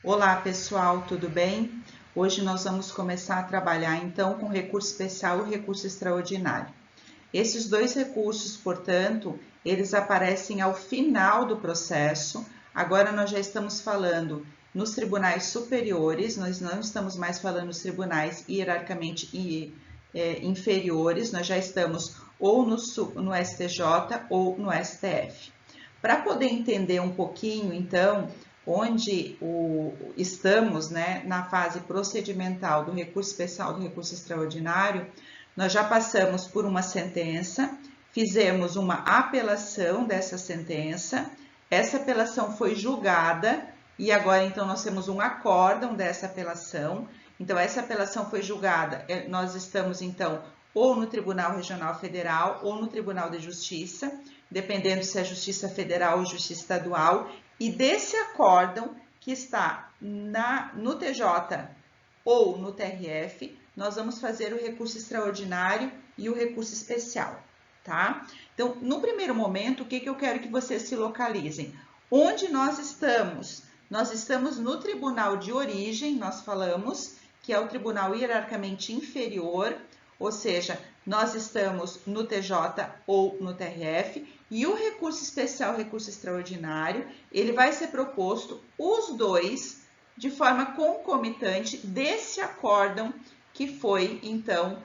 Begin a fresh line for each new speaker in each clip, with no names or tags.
Olá pessoal, tudo bem? Hoje nós vamos começar a trabalhar então com recurso especial e recurso extraordinário. Esses dois recursos, portanto, eles aparecem ao final do processo. Agora nós já estamos falando nos tribunais superiores, nós não estamos mais falando nos tribunais hierarquicamente inferiores, nós já estamos ou no STJ ou no STF. Para poder entender um pouquinho, então, onde estamos, né, na fase procedimental do recurso especial, do recurso extraordinário, nós já passamos por uma sentença, fizemos uma apelação dessa sentença, essa apelação foi julgada e agora então nós temos um acórdão dessa apelação. Então essa apelação foi julgada, nós estamos então ou no Tribunal Regional Federal ou no Tribunal de Justiça, dependendo se é Justiça Federal ou Justiça Estadual, e desse acórdão que está no TJ ou no TRF, nós vamos fazer o recurso extraordinário e o recurso especial, tá? Então, no primeiro momento, o que eu quero que vocês se localizem? Onde nós estamos? Nós estamos no tribunal de origem, nós falamos, que é o tribunal hierarquicamente inferior, ou seja, nós estamos no TJ ou no TRF, e o recurso especial, recurso extraordinário, ele vai ser proposto os dois de forma concomitante desse acórdão que foi, então,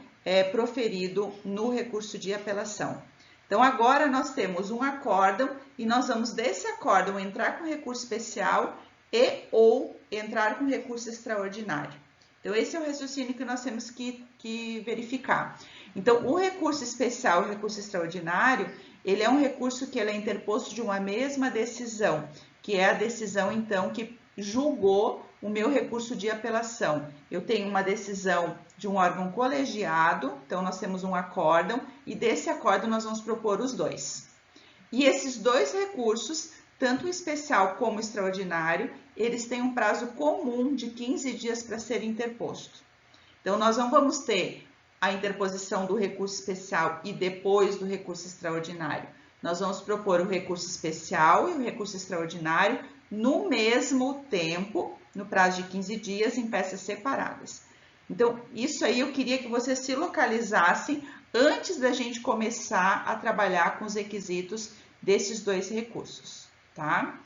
proferido no recurso de apelação. Então, agora nós temos um acórdão e nós vamos desse acórdão entrar com recurso especial e ou entrar com recurso extraordinário. Então, esse é o raciocínio que nós temos que verificar. Então, o recurso especial e o recurso extraordinário, ele é um recurso que ele é interposto de uma mesma decisão, que é a decisão, então, que julgou o meu recurso de apelação. Eu tenho uma decisão de um órgão colegiado, então nós temos um acórdão, e desse acórdão nós vamos propor os dois. E esses dois recursos, tanto o especial como o extraordinário, eles têm um prazo comum de 15 dias para ser interposto. Então, nós não vamos ter a interposição do recurso especial e depois do recurso extraordinário. Nós vamos propor o recurso especial e o recurso extraordinário no mesmo tempo, no prazo de 15 dias, em peças separadas. Então, isso aí eu queria que vocês se localizassem antes da gente começar a trabalhar com os requisitos desses dois recursos, tá?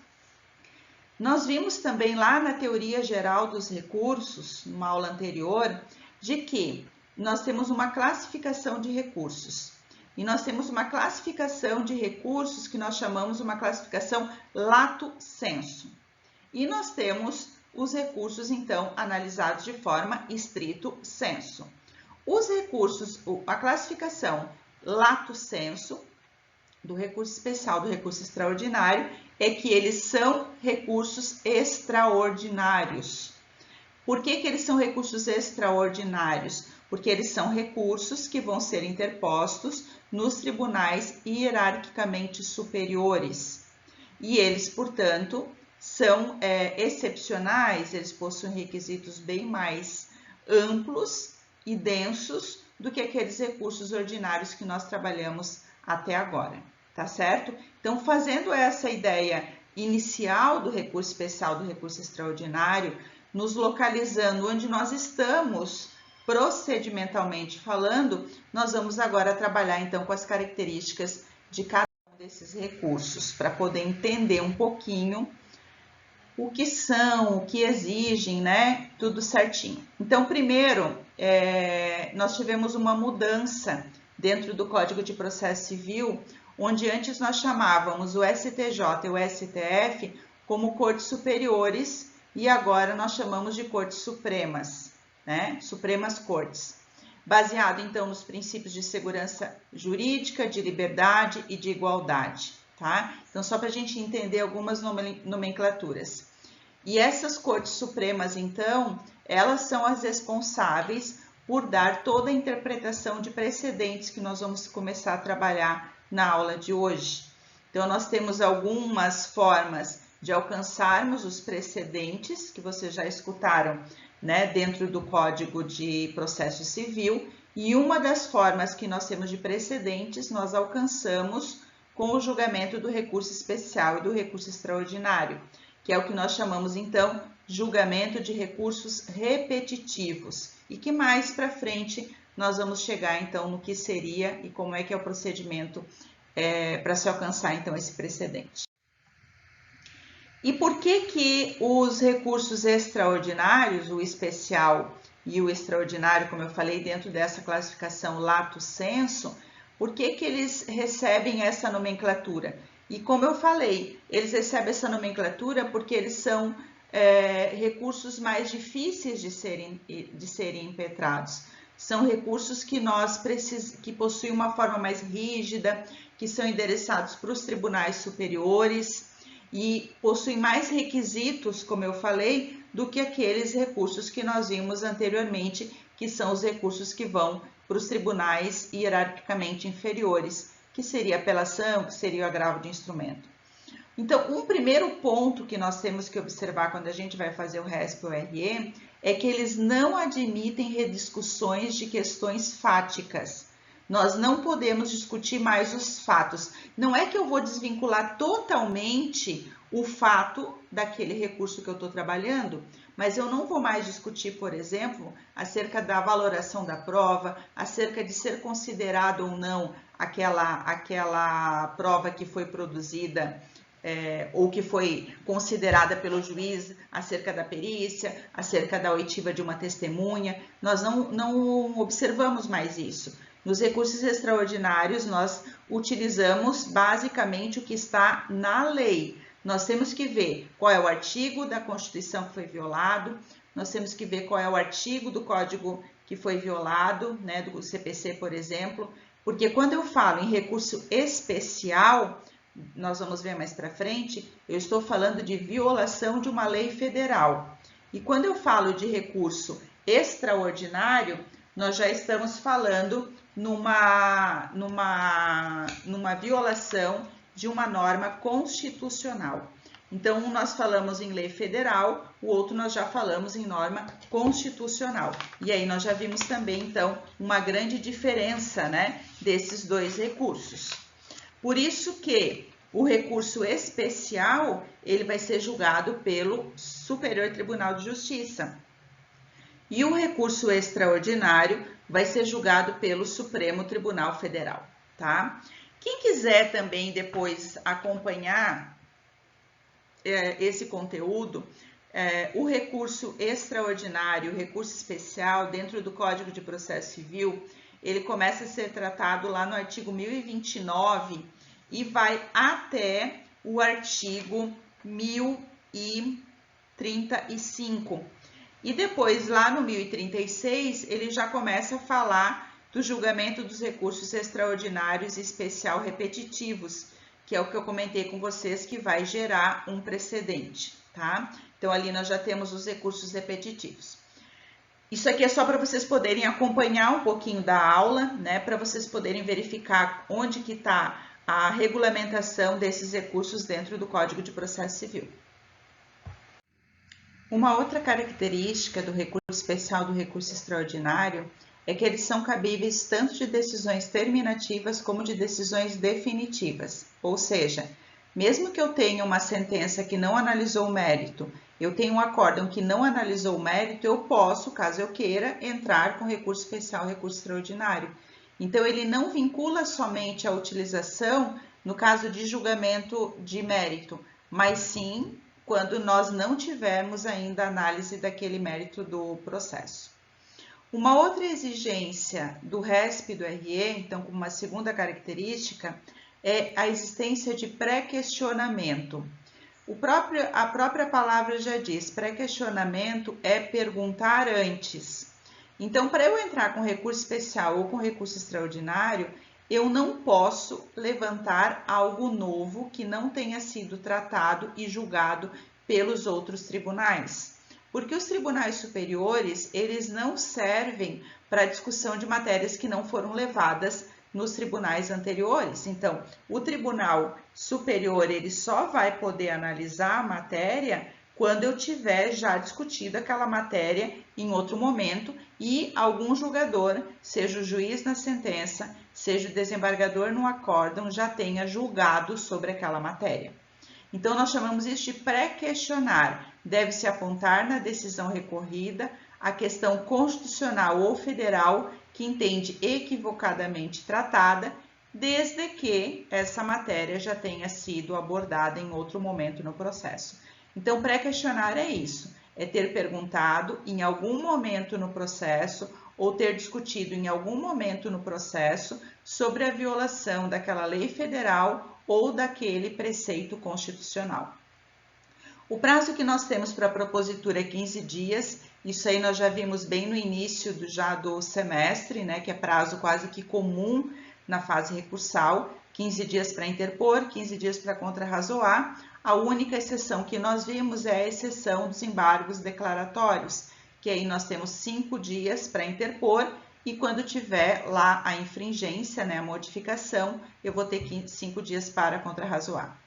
Nós vimos também lá na teoria geral dos recursos, numa aula anterior, de que nós temos uma classificação de recursos. E nós temos uma classificação de recursos que nós chamamos uma classificação lato sensu. E nós temos os recursos, então, analisados de forma stricto sensu. Os recursos, a classificação lato sensu, do recurso especial, do recurso extraordinário, é que eles são recursos extraordinários. Por que eles são recursos extraordinários? Porque eles são recursos que vão ser interpostos nos tribunais hierarquicamente superiores. E eles, portanto, são excepcionais, eles possuem requisitos bem mais amplos e densos do que aqueles recursos ordinários que nós trabalhamos até agora, tá certo? Então, fazendo essa ideia inicial do recurso especial, do recurso extraordinário, nos localizando onde nós estamos procedimentalmente falando, nós vamos agora trabalhar então com as características de cada um desses recursos, para poder entender um pouquinho o que são, o que exigem, né? Tudo certinho. Então, primeiro, nós tivemos uma mudança dentro do Código de Processo Civil, onde antes nós chamávamos o STJ e o STF como cortes superiores e agora nós chamamos de cortes supremas, né? Supremas cortes. Baseado, então, nos princípios de segurança jurídica, de liberdade e de igualdade, tá? Então, só para a gente entender algumas nomenclaturas. E essas cortes supremas, então, elas são as responsáveis por dar toda a interpretação de precedentes que nós vamos começar a trabalhar na aula de hoje. Então, nós temos algumas formas de alcançarmos os precedentes que vocês já escutaram, né, dentro do Código de Processo Civil, e uma das formas que nós temos de precedentes nós alcançamos com o julgamento do recurso especial e do recurso extraordinário, que é o que nós chamamos então julgamento de recursos repetitivos, e que mais para frente nós vamos chegar então no que seria e como é que é o procedimento para se alcançar então esse precedente. E por que os recursos extraordinários, o especial e o extraordinário, como eu falei, dentro dessa classificação lato sensu, por que eles recebem essa nomenclatura? E como eu falei, eles recebem essa nomenclatura porque eles são recursos mais difíceis de serem impetrados. São recursos que que possuem uma forma mais rígida, que são endereçados para os tribunais superiores e possuem mais requisitos, como eu falei, do que aqueles recursos que nós vimos anteriormente, que são os recursos que vão para os tribunais hierarquicamente inferiores, que seria a apelação, que seria o agravo de instrumento. Então, um primeiro ponto que nós temos que observar quando a gente vai fazer o RESP ou RE é que eles não admitem rediscussões de questões fáticas. Nós não podemos discutir mais os fatos. Não é que eu vou desvincular totalmente o fato daquele recurso que eu estou trabalhando, mas eu não vou mais discutir, por exemplo, acerca da valoração da prova, acerca de ser considerado ou não aquela prova que foi produzida ou que foi considerada pelo juiz acerca da perícia, acerca da oitiva de uma testemunha. Nós não observamos mais isso. Nos recursos extraordinários, nós utilizamos basicamente o que está na lei. Nós temos que ver qual é o artigo da Constituição que foi violado, nós temos que ver qual é o artigo do Código que foi violado, né, do CPC, por exemplo, porque quando eu falo em recurso especial, nós vamos ver mais para frente, eu estou falando de violação de uma lei federal. E quando eu falo de recurso extraordinário, nós já estamos falando numa violação de uma norma constitucional. Então, um nós falamos em lei federal, o outro nós já falamos em norma constitucional. E aí nós já vimos também, então, uma grande diferença, né, desses dois recursos. Por isso que o recurso especial, ele vai ser julgado pelo Superior Tribunal de Justiça. E o recurso extraordinário vai ser julgado pelo Supremo Tribunal Federal, tá? Quem quiser também depois acompanhar esse conteúdo, o recurso extraordinário, o recurso especial dentro do Código de Processo Civil, ele começa a ser tratado lá no artigo 1029 e vai até o artigo 1035. E depois, lá no 1036, ele já começa a falar do julgamento dos recursos extraordinários e especial repetitivos, que é o que eu comentei com vocês, que vai gerar um precedente, tá? Então, ali nós já temos os recursos repetitivos. Isso aqui é só para vocês poderem acompanhar um pouquinho da aula, né? Para vocês poderem verificar onde que está a regulamentação desses recursos dentro do Código de Processo Civil. Uma outra característica do recurso especial e do recurso extraordinário é que eles são cabíveis tanto de decisões terminativas como de decisões definitivas. Ou seja, mesmo que eu tenha uma sentença que não analisou o mérito, eu tenho um acórdão que não analisou o mérito, eu posso, caso eu queira, entrar com recurso especial e recurso extraordinário. Então, ele não vincula somente a utilização no caso de julgamento de mérito, mas sim quando nós não tivermos ainda análise daquele mérito do processo. Uma outra exigência do RESP e do RE, então, como uma segunda característica, é a existência de pré-questionamento. A própria palavra já diz, pré-questionamento é perguntar antes. Então, para eu entrar com recurso especial ou com recurso extraordinário, eu não posso levantar algo novo que não tenha sido tratado e julgado pelos outros tribunais. Porque os tribunais superiores, eles não servem para discussão de matérias que não foram levadas nos tribunais anteriores. Então, o tribunal superior, ele só vai poder analisar a matéria quando eu tiver já discutido aquela matéria em outro momento e algum julgador, seja o juiz na sentença, seja o desembargador no acórdão, já tenha julgado sobre aquela matéria. Então, nós chamamos isso de pré-questionar. Deve-se apontar na decisão recorrida a questão constitucional ou federal que entende equivocadamente tratada, desde que essa matéria já tenha sido abordada em outro momento no processo. Então, pré-questionar é isso, é ter perguntado em algum momento no processo ou ter discutido em algum momento no processo sobre a violação daquela lei federal ou daquele preceito constitucional. O prazo que nós temos para a propositura é 15 dias, isso aí nós já vimos bem no início do semestre, né, que é prazo quase que comum na fase recursal, 15 dias para interpor, 15 dias para contrarrazoar. A única exceção que nós vimos é a exceção dos embargos declaratórios, que aí nós temos 5 dias para interpor e quando tiver lá a infringência, né, a modificação, eu vou ter 5 dias para contrarrazoar.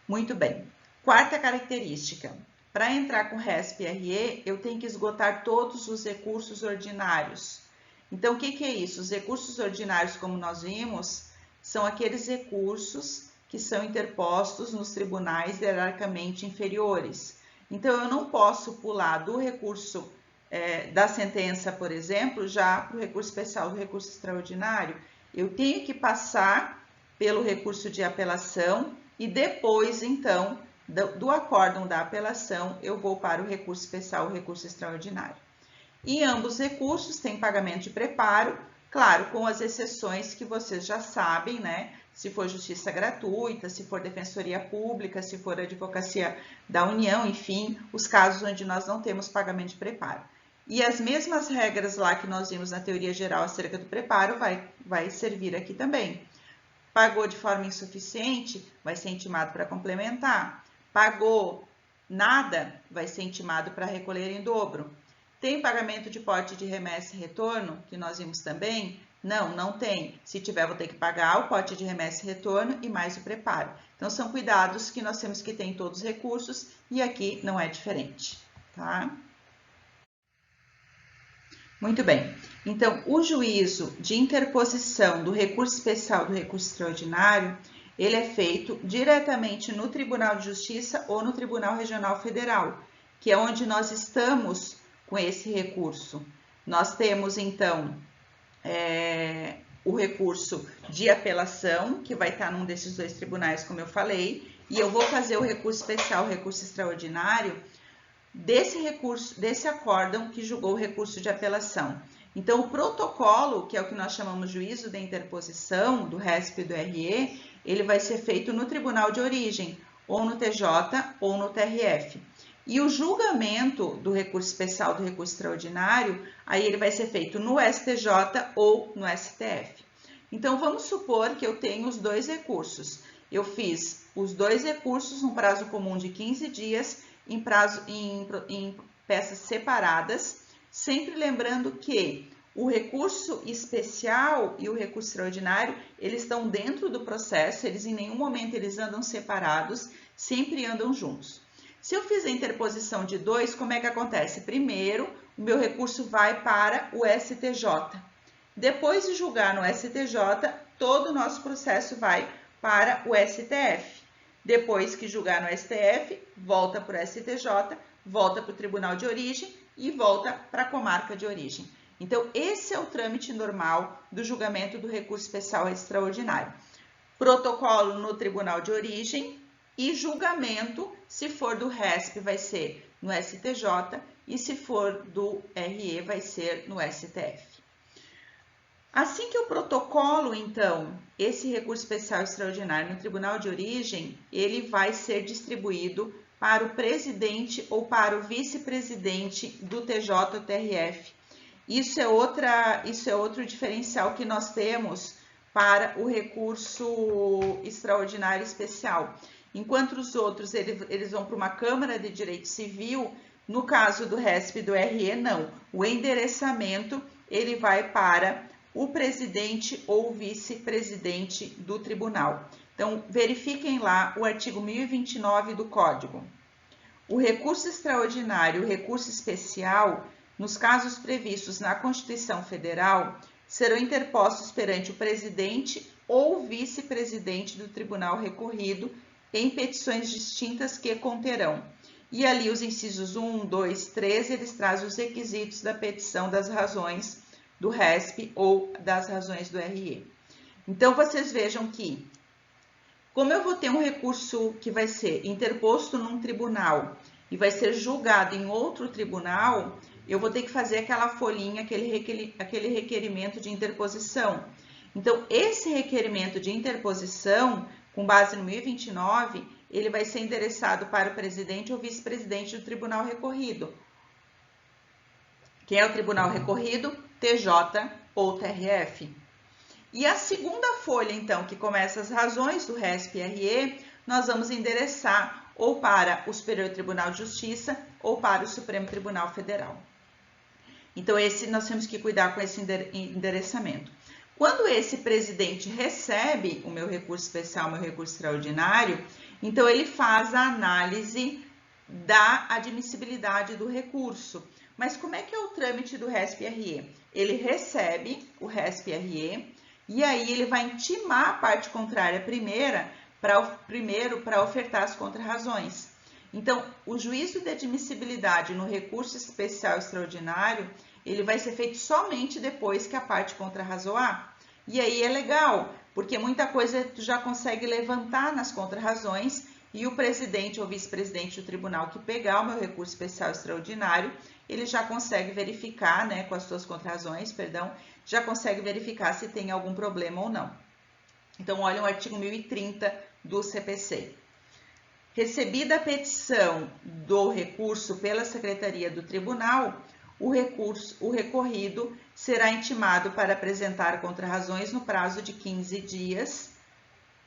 Muito bem. Quarta característica. Para entrar com RESP-RE, eu tenho que esgotar todos os recursos ordinários. Então, o que é isso? Os recursos ordinários, como nós vimos, são aqueles recursos que são interpostos nos tribunais hierarquicamente inferiores. Então, eu não posso pular do recurso da sentença, por exemplo, já para o recurso especial do recurso extraordinário. Eu tenho que passar pelo recurso de apelação e depois, então, do acórdão da apelação, eu vou para o recurso especial, o recurso extraordinário. Em ambos os recursos tem pagamento de preparo, claro, com as exceções que vocês já sabem, né? Se for justiça gratuita, se for defensoria pública, se for advocacia da União, enfim, os casos onde nós não temos pagamento de preparo. E as mesmas regras lá que nós vimos na teoria geral acerca do preparo vai servir aqui também. Pagou de forma insuficiente, vai ser intimado para complementar. Pagou nada, vai ser intimado para recolher em dobro. Tem pagamento de porte de remessa e retorno, que nós vimos também? Não, não tem. Se tiver, vou ter que pagar o porte de remessa e retorno e mais o preparo. Então, são cuidados que nós temos que ter em todos os recursos e aqui não é diferente, tá? Muito bem. Então, o juízo de interposição do recurso especial do recurso extraordinário, ele é feito diretamente no Tribunal de Justiça ou no Tribunal Regional Federal, que é onde nós estamos com esse recurso. Nós temos, então, o recurso de apelação, que vai estar num desses dois tribunais, como eu falei, e eu vou fazer o recurso especial, o recurso extraordinário, desse recurso, desse acórdão que julgou o recurso de apelação. Então, o protocolo, que é o que nós chamamos de juízo de interposição do RESP e do RE, ele vai ser feito no tribunal de origem, ou no TJ ou no TRF. E o julgamento do recurso especial do recurso extraordinário, aí ele vai ser feito no STJ ou no STF. Então, vamos supor que eu tenho os dois recursos. Eu fiz os dois recursos num prazo comum de 15 dias, em peças separadas, sempre lembrando que o recurso especial e o recurso extraordinário, eles estão dentro do processo, eles em nenhum momento eles andam separados, sempre andam juntos. Se eu fizer interposição de dois, como é que acontece? Primeiro, o meu recurso vai para o STJ. Depois de julgar no STJ, todo o nosso processo vai para o STF. Depois que julgar no STF, volta para o STJ, volta para o Tribunal de Origem e volta para a comarca de origem. Então, esse é o trâmite normal do julgamento do recurso especial extraordinário. Protocolo no Tribunal de Origem e julgamento, se for do RESP, vai ser no STJ e se for do RE, vai ser no STF. Assim que eu protocolo, então, esse recurso especial extraordinário no Tribunal de Origem, ele vai ser distribuído para o presidente ou para o vice-presidente do TJ ou TRF. Isso é outro diferencial que nós temos para o recurso extraordinário especial. Enquanto os outros eles vão para uma Câmara de Direito Civil, no caso do RESP e do RE, não. O endereçamento ele vai para o presidente ou vice-presidente do tribunal. Então, verifiquem lá o artigo 1029 do Código. O recurso extraordinário e o recurso especial, nos casos previstos na Constituição Federal, serão interpostos perante o presidente ou vice-presidente do tribunal recorrido em petições distintas que conterão. E ali os incisos 1, 2, 3, eles trazem os requisitos da petição das razões do RESP ou das razões do RE. Então, vocês vejam que, como eu vou ter um recurso que vai ser interposto num tribunal e vai ser julgado em outro tribunal, eu vou ter que fazer aquela folhinha, aquele requerimento de interposição. Então, esse requerimento de interposição, com base no 1029, ele vai ser endereçado para o presidente ou vice-presidente do tribunal recorrido. Quem é o tribunal recorrido? TJ ou TRF. E a segunda folha, então, que começa as razões do RESP e RE, nós vamos endereçar ou para o Superior Tribunal de Justiça ou para o Supremo Tribunal Federal. Então, nós temos que cuidar com esse endereçamento. Quando esse presidente recebe o meu recurso especial, o meu recurso extraordinário, então ele faz a análise da admissibilidade do recurso. Mas como é que é o trâmite do RESP-RE? Ele recebe o RESP-RE e aí ele vai intimar a parte contrária primeiro para ofertar as contrarrazões. Então, o juízo de admissibilidade no recurso especial extraordinário, ele vai ser feito somente depois que a parte contrarrazoar. E aí é legal, porque muita coisa tu já consegue levantar nas contrarrazões e o presidente ou vice-presidente do tribunal que pegar o meu recurso especial extraordinário, ele já consegue verificar, né, com as suas contrarrazões, já consegue verificar se tem algum problema ou não. Então, olha o artigo 1030 do CPC. Recebida a petição do recurso pela Secretaria do Tribunal, o recorrido será intimado para apresentar contrarrazões no prazo de 15 dias,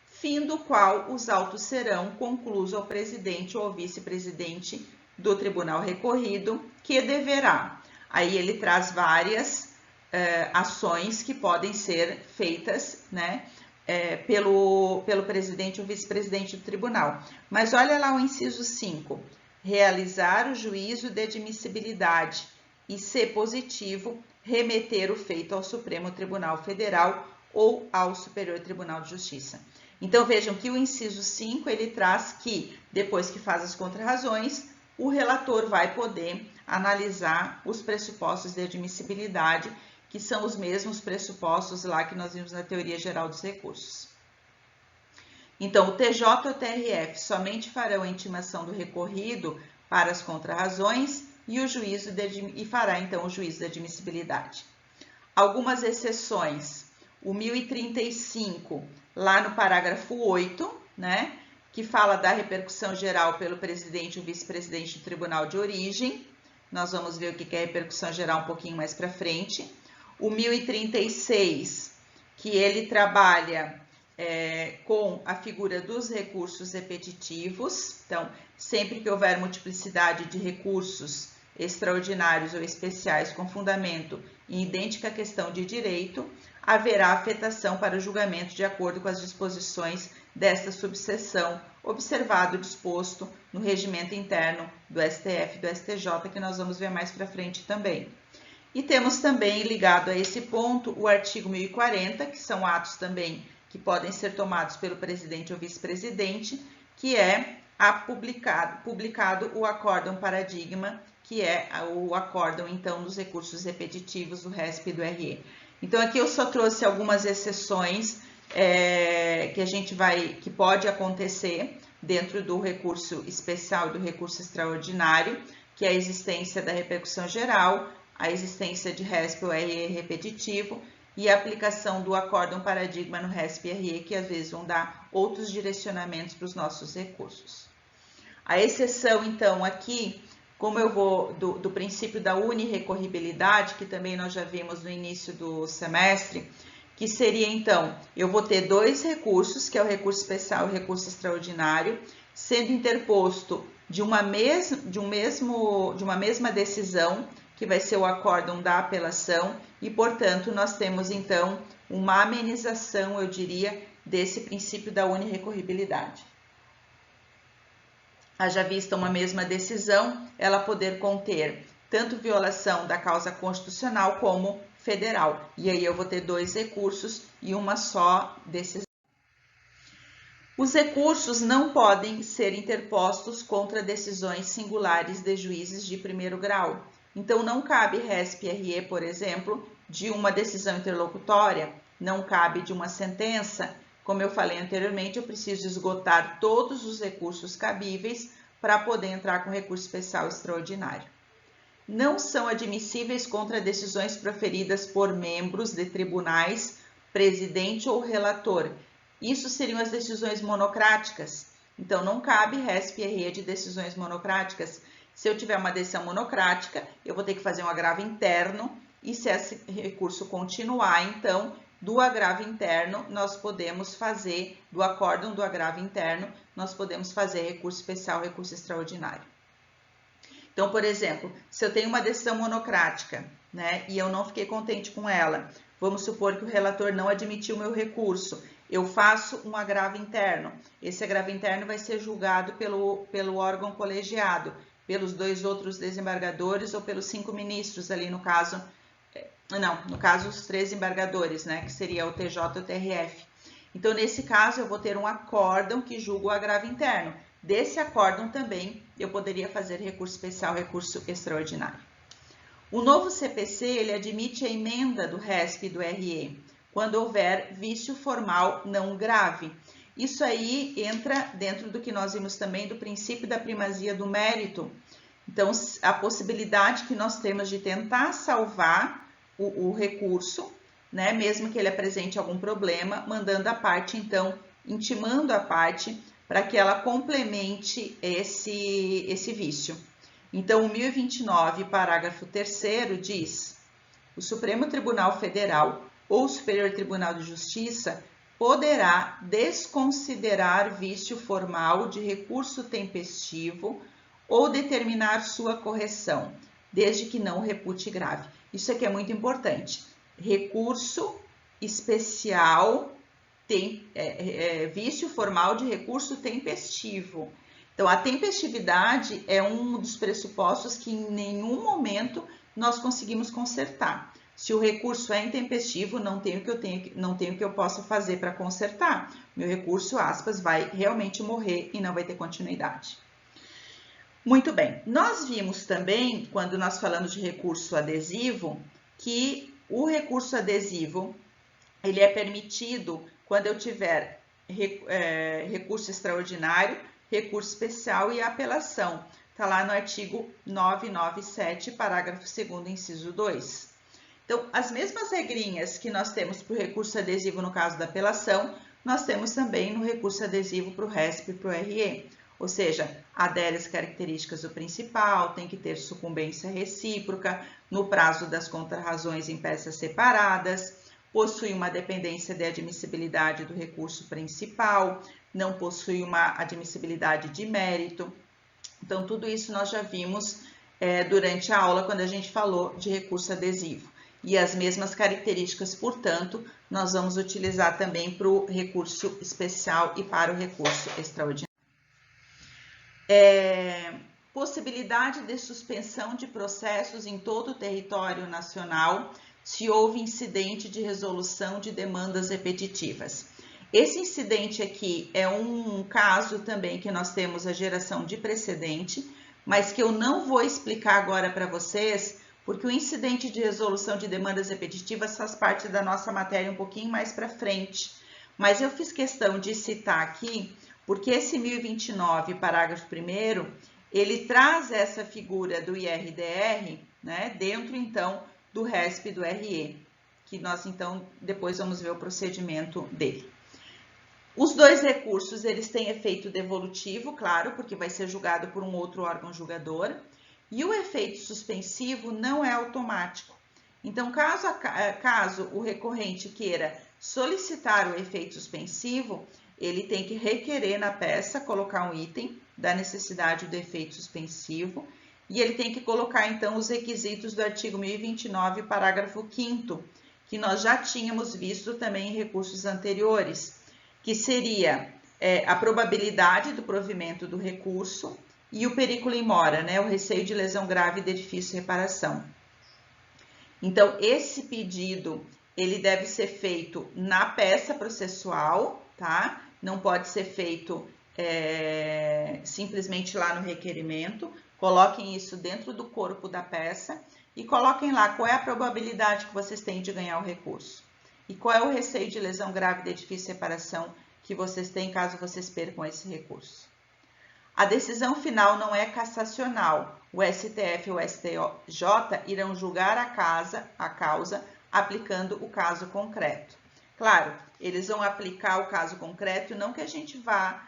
fim do qual os autos serão conclusos ao presidente ou ao vice-presidente do tribunal recorrido, que deverá. Aí ele traz várias ações que podem ser feitas, né, pelo presidente ou vice-presidente do tribunal. Mas olha lá o inciso 5. Realizar o juízo de admissibilidade e, se positivo, remeter o feito ao Supremo Tribunal Federal ou ao Superior Tribunal de Justiça. Então, vejam que o inciso 5, ele traz que, depois que faz as contrarrazões, o relator vai poder analisar os pressupostos de admissibilidade, que são os mesmos pressupostos lá que nós vimos na teoria geral dos recursos. Então, o TJ e o TRF somente farão a intimação do recorrido para as contrarrazões e fará, então, o juízo de admissibilidade. Algumas exceções, o 1035, lá no parágrafo 8, né, que fala da repercussão geral pelo presidente e o vice-presidente do tribunal de origem. Nós vamos ver o que é repercussão geral um pouquinho mais para frente. O 1036, que ele trabalha com a figura dos recursos repetitivos. Então, sempre que houver multiplicidade de recursos extraordinários ou especiais com fundamento em idêntica questão de direito, haverá afetação para o julgamento de acordo com as disposições desta subseção, observado o disposto no regimento interno do STF e do STJ, que nós vamos ver mais para frente também. E temos também, ligado a esse ponto, o artigo 1040, que são atos também que podem ser tomados pelo presidente ou vice-presidente, que é publicado o acórdão paradigma, que é o acórdão, então, dos recursos repetitivos do RESP e do RE. Então, aqui eu só trouxe algumas exceções que pode acontecer dentro do recurso especial e do recurso extraordinário, que é a existência da repercussão geral, a existência de RESP ou RE repetitivo e a aplicação do acórdão paradigma no RESP e RE, que às vezes vão dar outros direcionamentos para os nossos recursos. A exceção, então, aqui, como eu vou do princípio da unirrecorribilidade, que também nós já vimos no início do semestre, que seria, então, eu vou ter dois recursos, que é o recurso especial e o recurso extraordinário, sendo interposto de uma mesma decisão, que vai ser o acórdão da apelação, e, portanto, nós temos, então, uma amenização, eu diria, desse princípio da unirrecorribilidade. Haja vista uma mesma decisão, ela poder conter tanto violação da causa constitucional como federal. E aí eu vou ter dois recursos e uma só decisão. Os recursos não podem ser interpostos contra decisões singulares de juízes de primeiro grau. Então, não cabe RESP-RE, por exemplo, de uma decisão interlocutória, não cabe de uma sentença. Como eu falei anteriormente, eu preciso esgotar todos os recursos cabíveis para poder entrar com recurso especial extraordinário. Não são admissíveis contra decisões proferidas por membros de tribunais, presidente ou relator. Isso seriam as decisões monocráticas. Então, não cabe RESP-RE de decisões monocráticas. Se eu tiver uma decisão monocrática, eu vou ter que fazer um agravo interno e se esse recurso continuar, então, do agravo interno, nós podemos fazer, do acórdão do agravo interno, nós podemos fazer recurso especial, recurso extraordinário. Então, por exemplo, se eu tenho uma decisão monocrática, né, e eu não fiquei contente com ela, vamos supor que o relator não admitiu o meu recurso, eu faço um agravo interno. Esse agravo interno vai ser julgado pelo órgão colegiado, pelos 2 outros desembargadores ou pelos 5 ministros ali no caso, no caso os 3 embargadores, né, que seria o TJ e o TRF. Então, nesse caso, eu vou ter um acórdão que julga o agravo interno. Desse acórdão também, eu poderia fazer recurso especial, recurso extraordinário. O novo CPC, ele admite a emenda do RESP e do RE, quando houver vício formal não grave. Isso aí entra dentro do que nós vimos também do princípio da primazia do mérito. Então, a possibilidade que nós temos de tentar salvar o recurso, né, mesmo que ele apresente algum problema, mandando a parte, então, intimando a parte para que ela complemente esse vício. Então, o 1029, parágrafo 3º, diz: o Supremo Tribunal Federal ou o Superior Tribunal de Justiça poderá desconsiderar vício formal de recurso tempestivo ou determinar sua correção, desde que não repute grave. Isso aqui é muito importante. Recurso especial vício formal de recurso tempestivo. Então, a tempestividade é um dos pressupostos que em nenhum momento nós conseguimos consertar. Se o recurso é intempestivo, não tem o que eu possa fazer para consertar. Meu recurso, aspas, vai realmente morrer e não vai ter continuidade. Muito bem. Nós vimos também, quando nós falamos de recurso adesivo, que o recurso adesivo, ele é permitido quando eu tiver recurso extraordinário, recurso especial e apelação. Está lá no artigo 997, parágrafo 2º, inciso 2. Então, as mesmas regrinhas que nós temos para o recurso adesivo no caso da apelação, nós temos também no recurso adesivo para o RESP e para o RE. Ou seja, adere às características do principal, tem que ter sucumbência recíproca, no prazo das contrarrazões em peças separadas, possui uma dependência de admissibilidade do recurso principal, não possui uma admissibilidade de mérito. Então, tudo isso nós já vimos durante a aula quando a gente falou de recurso adesivo. E as mesmas características, portanto, nós vamos utilizar também para o recurso especial e para o recurso extraordinário. Possibilidade de suspensão de processos em todo o território nacional se houve incidente de resolução de demandas repetitivas. Esse incidente aqui é um caso também que nós temos a geração de precedente, mas que eu não vou explicar agora para vocês, porque o incidente de resolução de demandas repetitivas faz parte da nossa matéria um pouquinho mais para frente. Mas eu fiz questão de citar aqui, porque esse 1029, parágrafo 1º, ele traz essa figura do IRDR, né, dentro, então, do RESP e do RE, que nós, então, depois vamos ver o procedimento dele. Os 2 recursos, eles têm efeito devolutivo, claro, porque vai ser julgado por um outro órgão julgador, e o efeito suspensivo não é automático. Então, caso o recorrente queira solicitar o efeito suspensivo, ele tem que requerer na peça, colocar um item da necessidade do efeito suspensivo, e ele tem que colocar, então, os requisitos do artigo 1029, parágrafo 5º, que nós já tínhamos visto também em recursos anteriores, que seria a probabilidade do provimento do recurso e o periculo in mora, né, o receio de lesão grave de difícil reparação. Então, esse pedido, ele deve ser feito na peça processual, tá? não pode ser feito simplesmente lá no requerimento. Coloquem isso dentro do corpo da peça e coloquem lá qual é a probabilidade que vocês têm de ganhar o recurso e qual é o receio de lesão grave de edifício e separação que vocês têm caso vocês percam esse recurso. A decisão final não é cassacional. O STF e o STJ irão julgar a causa aplicando o caso concreto. Claro, eles vão aplicar o caso concreto, não que a gente vá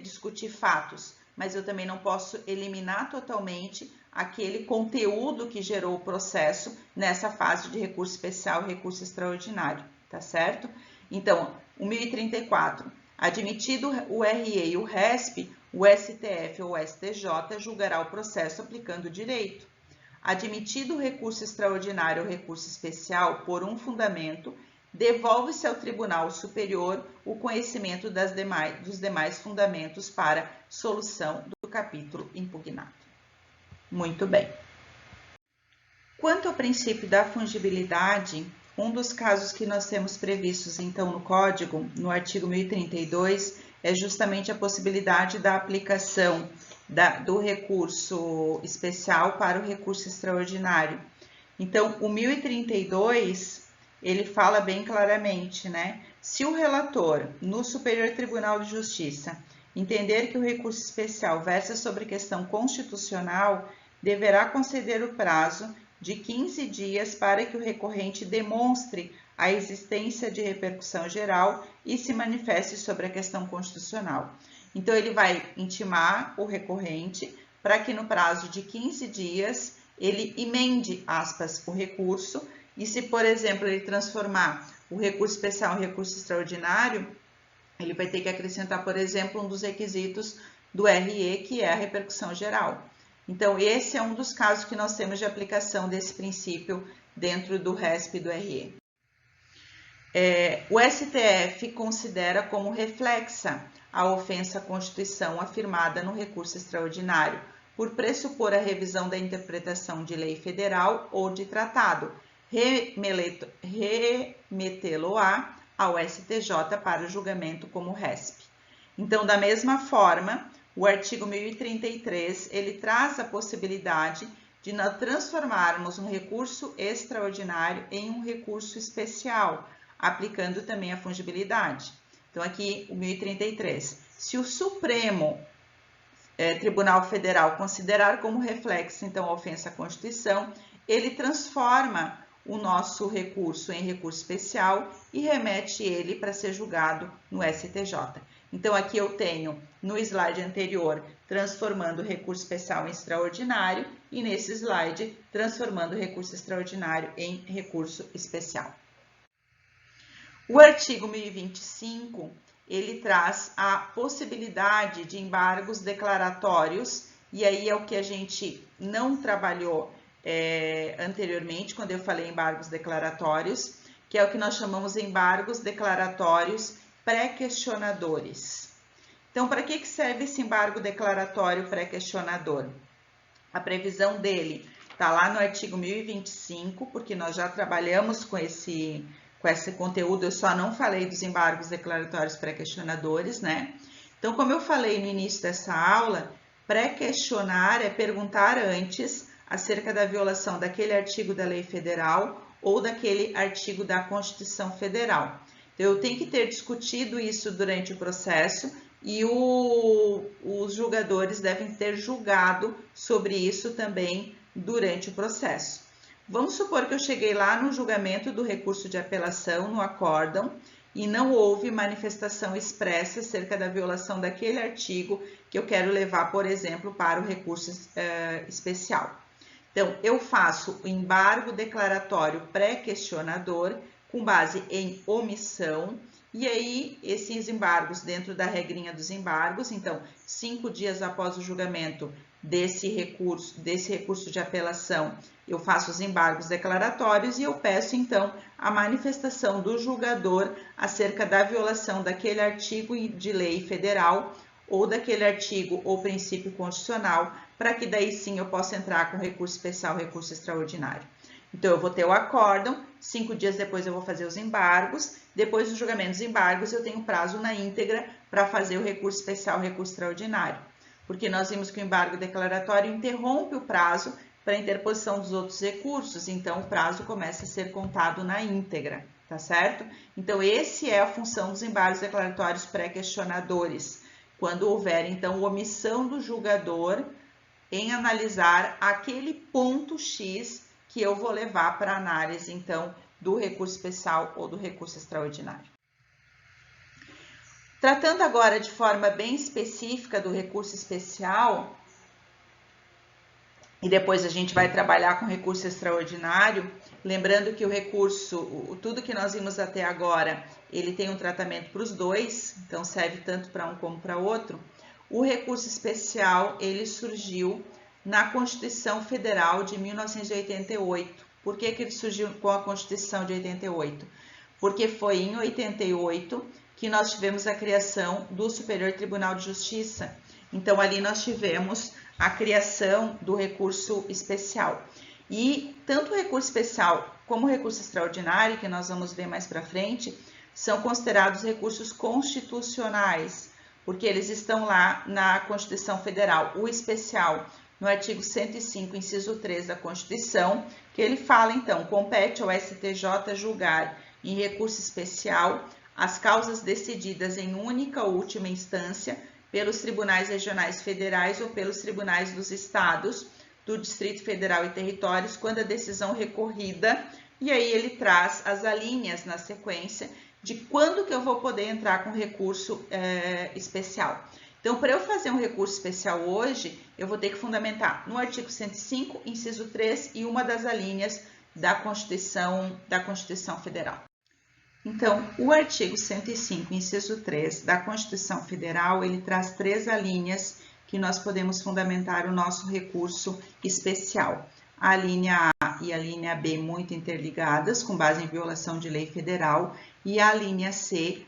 discutir fatos, mas eu também não posso eliminar totalmente aquele conteúdo que gerou o processo nessa fase de recurso especial e recurso extraordinário, tá certo? Então, o 1034, admitido o RE e o RESP, o STF ou o STJ julgará o processo aplicando o direito. Admitido o recurso extraordinário ou recurso especial por um fundamento, devolve-se ao Tribunal Superior o conhecimento dos demais fundamentos para solução do capítulo impugnado. Muito bem. Quanto ao princípio da fungibilidade, um dos casos que nós temos previstos, então, no Código, no artigo 1032, é justamente a possibilidade da aplicação do recurso especial para o recurso extraordinário. Então, o 1032, ele fala bem claramente, né? Se o relator, no Superior Tribunal de Justiça, entender que o recurso especial versa sobre questão constitucional, deverá conceder o prazo de 15 dias para que o recorrente demonstre a existência de repercussão geral e se manifeste sobre a questão constitucional. Então, ele vai intimar o recorrente para que no prazo de 15 dias ele emende, aspas, o recurso e se, por exemplo, ele transformar o recurso especial em recurso extraordinário, ele vai ter que acrescentar, por exemplo, um dos requisitos do RE, que é a repercussão geral. Então, esse é um dos casos que nós temos de aplicação desse princípio dentro do RESP e do RE. O STF considera como reflexa a ofensa à Constituição afirmada no recurso extraordinário, por pressupor a revisão da interpretação de lei federal ou de tratado, remetê-lo-á ao STJ para o julgamento como RESP. Então, da mesma forma, o artigo 1033, ele traz a possibilidade de nós transformarmos um recurso extraordinário em um recurso especial, aplicando também a fungibilidade. Então, aqui o 1033. Se o Supremo Tribunal Federal considerar como reflexo, então, a ofensa à Constituição, ele transforma o nosso recurso em recurso especial e remete ele para ser julgado no STJ. Então, aqui eu tenho, no slide anterior, transformando o recurso especial em extraordinário e nesse slide, transformando o recurso extraordinário em recurso especial. O artigo 1025, ele traz a possibilidade de embargos declaratórios, e aí é o que a gente não trabalhou anteriormente, quando eu falei embargos declaratórios, que é o que nós chamamos de embargos declaratórios pré-questionadores. Então, para que serve esse embargo declaratório pré-questionador? A previsão dele está lá no artigo 1025, porque nós já trabalhamos com esse conteúdo, eu só não falei dos embargos declaratórios pré-questionadores, né? Então, como eu falei no início dessa aula, pré-questionar é perguntar antes acerca da violação daquele artigo da lei federal ou daquele artigo da Constituição Federal. Então, eu tenho que ter discutido isso durante o processo e os julgadores devem ter julgado sobre isso também durante o processo. Vamos supor que eu cheguei lá no julgamento do recurso de apelação, no acórdão, e não houve manifestação expressa acerca da violação daquele artigo que eu quero levar, por exemplo, para o recurso especial. Então, eu faço o embargo declaratório pré-questionador com base em omissão, e aí esses embargos dentro da regrinha dos embargos, então, 5 dias após o julgamento desse recurso de apelação, eu faço os embargos declaratórios e eu peço, então, a manifestação do julgador acerca da violação daquele artigo de lei federal ou daquele artigo ou princípio constitucional, para que daí sim eu possa entrar com recurso especial, recurso extraordinário. Então, eu vou ter o acórdão, 5 dias depois eu vou fazer os embargos, depois do julgamento dos embargos eu tenho prazo na íntegra para fazer o recurso especial, o recurso extraordinário. Porque nós vimos que o embargo declaratório interrompe o prazo para a interposição dos outros recursos, então o prazo começa a ser contado na íntegra, tá certo? Então, essa é a função dos embargos declaratórios pré-questionadores, quando houver, então, omissão do julgador em analisar aquele ponto X que eu vou levar para análise, então, do recurso especial ou do recurso extraordinário. Tratando agora de forma bem específica do recurso especial, e depois a gente vai trabalhar com recurso extraordinário, lembrando que o recurso, tudo que nós vimos até agora, ele tem um tratamento para os dois, então serve tanto para um como para outro. O recurso especial, ele surgiu na Constituição Federal de 1988. Por que ele surgiu com a Constituição de 88? Porque foi em 88 que nós tivemos a criação do Superior Tribunal de Justiça. Então, ali nós tivemos a criação do recurso especial. E tanto o recurso especial como o recurso extraordinário, que nós vamos ver mais para frente, são considerados recursos constitucionais, porque eles estão lá na Constituição Federal. O especial, no artigo 105, inciso 3 da Constituição, que ele fala, então, compete ao STJ julgar em recurso especial as causas decididas em única ou última instância pelos tribunais regionais federais ou pelos tribunais dos estados, do Distrito Federal e territórios, quando a decisão recorrida, e aí ele traz as alíneas na sequência de quando que eu vou poder entrar com recurso especial. Então, para eu fazer um recurso especial hoje, eu vou ter que fundamentar no artigo 105, inciso 3 e uma das alíneas da Constituição Federal. Então, o artigo 105, inciso 3 da Constituição Federal, ele traz 3 alíneas que nós podemos fundamentar o nosso recurso especial. A linha A e a linha B muito interligadas, com base em violação de lei federal, e a linha C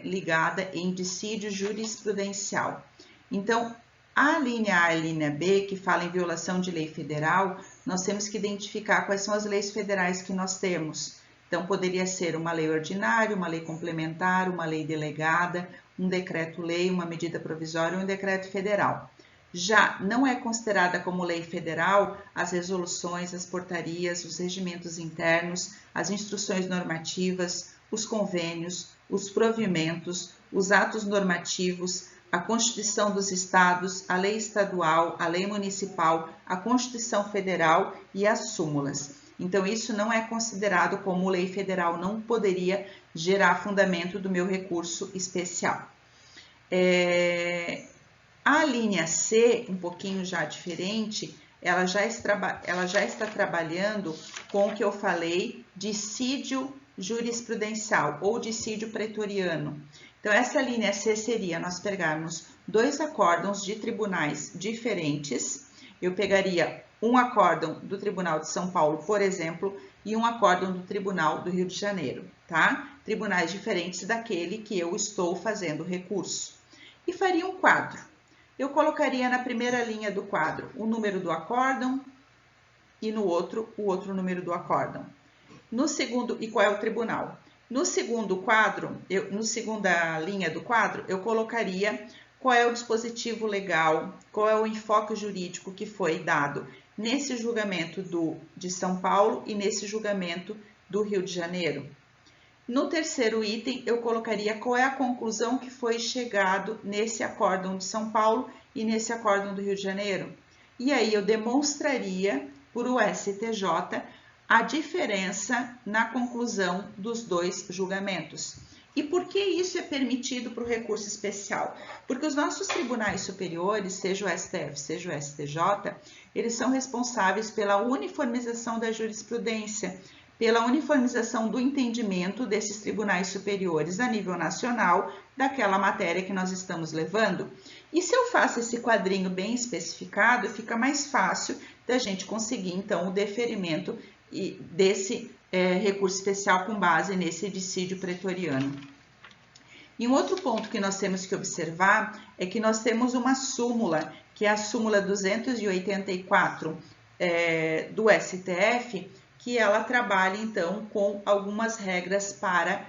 ligada em dissídio jurisprudencial. Então, a linha A e a linha B, que fala em violação de lei federal, nós temos que identificar quais são as leis federais que nós temos. Então, poderia ser uma lei ordinária, uma lei complementar, uma lei delegada, um decreto-lei, uma medida provisória ou um decreto federal. Já não é considerada como lei federal as resoluções, as portarias, os regimentos internos, as instruções normativas, os convênios, os provimentos, os atos normativos, a Constituição dos Estados, a lei estadual, a lei municipal, a Constituição Federal e as súmulas. Então, isso não é considerado como lei federal, não poderia gerar fundamento do meu recurso especial. A linha C, um pouquinho já diferente, ela já está trabalhando com o que eu falei, dissídio jurisprudencial ou dissídio pretoriano. Então, essa linha C seria nós pegarmos 2 acórdãos de tribunais diferentes. Eu pegaria um acórdão do Tribunal de São Paulo, por exemplo, e um acórdão do Tribunal do Rio de Janeiro, tá? Tribunais diferentes daquele que eu estou fazendo recurso. E faria um quadro. Eu colocaria na primeira linha do quadro o número do acórdão e no outro, o outro número do acórdão. No segundo, e qual é o tribunal? No segundo quadro, no segunda linha do quadro, eu colocaria qual é o dispositivo legal, qual é o enfoque jurídico que foi dado nesse julgamento de São Paulo e nesse julgamento do Rio de Janeiro. No terceiro item, eu colocaria qual é a conclusão que foi chegado nesse acórdão de São Paulo e nesse acórdão do Rio de Janeiro. E aí eu demonstraria por o STJ a diferença na conclusão dos 2 julgamentos. E por que isso é permitido para o recurso especial? Porque os nossos tribunais superiores, seja o STF, seja o STJ, eles são responsáveis pela uniformização da jurisprudência, pela uniformização do entendimento desses tribunais superiores a nível nacional daquela matéria que nós estamos levando. E se eu faço esse quadrinho bem especificado, fica mais fácil da gente conseguir, então, o deferimento desse recurso especial com base nesse dissídio pretoriano. E um outro ponto que nós temos que observar é que nós temos uma súmula, que é a súmula 284, do STF, que ela trabalha, então, com algumas regras para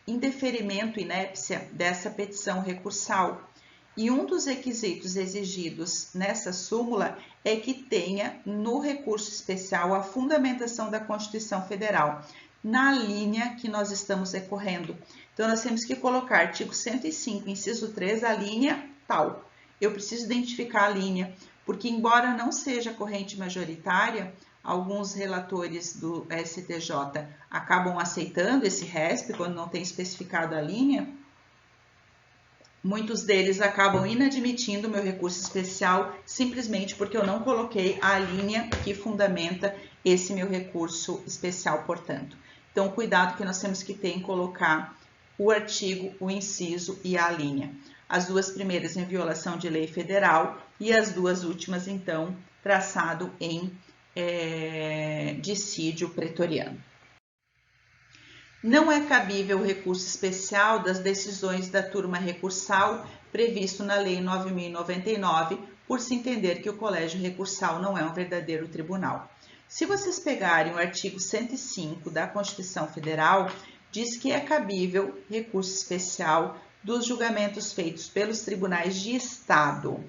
indeferimento, inépcia dessa petição recursal. E um dos requisitos exigidos nessa súmula é que tenha no recurso especial a fundamentação da Constituição Federal, na linha que nós estamos recorrendo. Então, nós temos que colocar artigo 105, inciso 3, a linha tal. Eu preciso identificar a linha, porque embora não seja corrente majoritária, alguns relatores do STJ acabam aceitando esse RESP quando não tem especificado a linha. Muitos deles acabam inadmitindo o meu recurso especial simplesmente porque eu não coloquei a linha que fundamenta esse meu recurso especial, portanto. Então, cuidado que nós temos que ter em colocar o artigo, o inciso e a linha. As duas primeiras em violação de lei federal e as duas últimas, então, traçado em dissídio pretoriano. Não é cabível o recurso especial das decisões da turma recursal previsto na Lei 9.099, por se entender que o colégio recursal não é um verdadeiro tribunal. Se vocês pegarem o artigo 105 da Constituição Federal, diz que é cabível recurso especial dos julgamentos feitos pelos tribunais de Estado.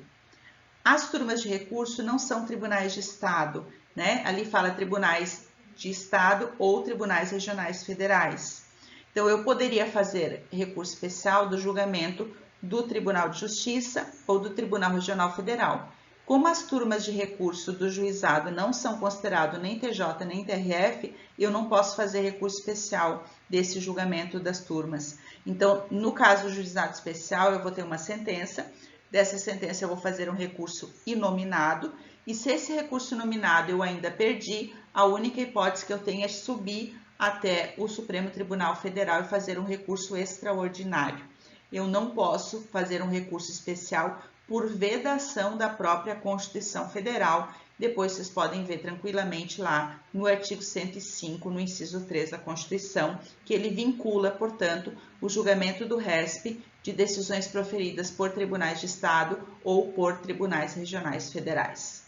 As turmas de recurso não são tribunais de Estado, né? Ali fala tribunais de Estado ou tribunais regionais federais. Então, eu poderia fazer recurso especial do julgamento do Tribunal de Justiça ou do Tribunal Regional Federal. Como as turmas de recurso do juizado não são consideradas nem TJ nem TRF, eu não posso fazer recurso especial desse julgamento das turmas. Então, no caso do juizado especial, eu vou ter uma sentença. Dessa sentença, eu vou fazer um recurso inominado. E se esse recurso nominado eu ainda perdi, a única hipótese que eu tenho é subir até o Supremo Tribunal Federal e fazer um recurso extraordinário. Eu não posso fazer um recurso especial por vedação da própria Constituição Federal. Depois vocês podem ver tranquilamente lá no artigo 105, no inciso 3 da Constituição, que ele vincula, portanto, o julgamento do RESP de decisões proferidas por tribunais de Estado ou por tribunais regionais federais.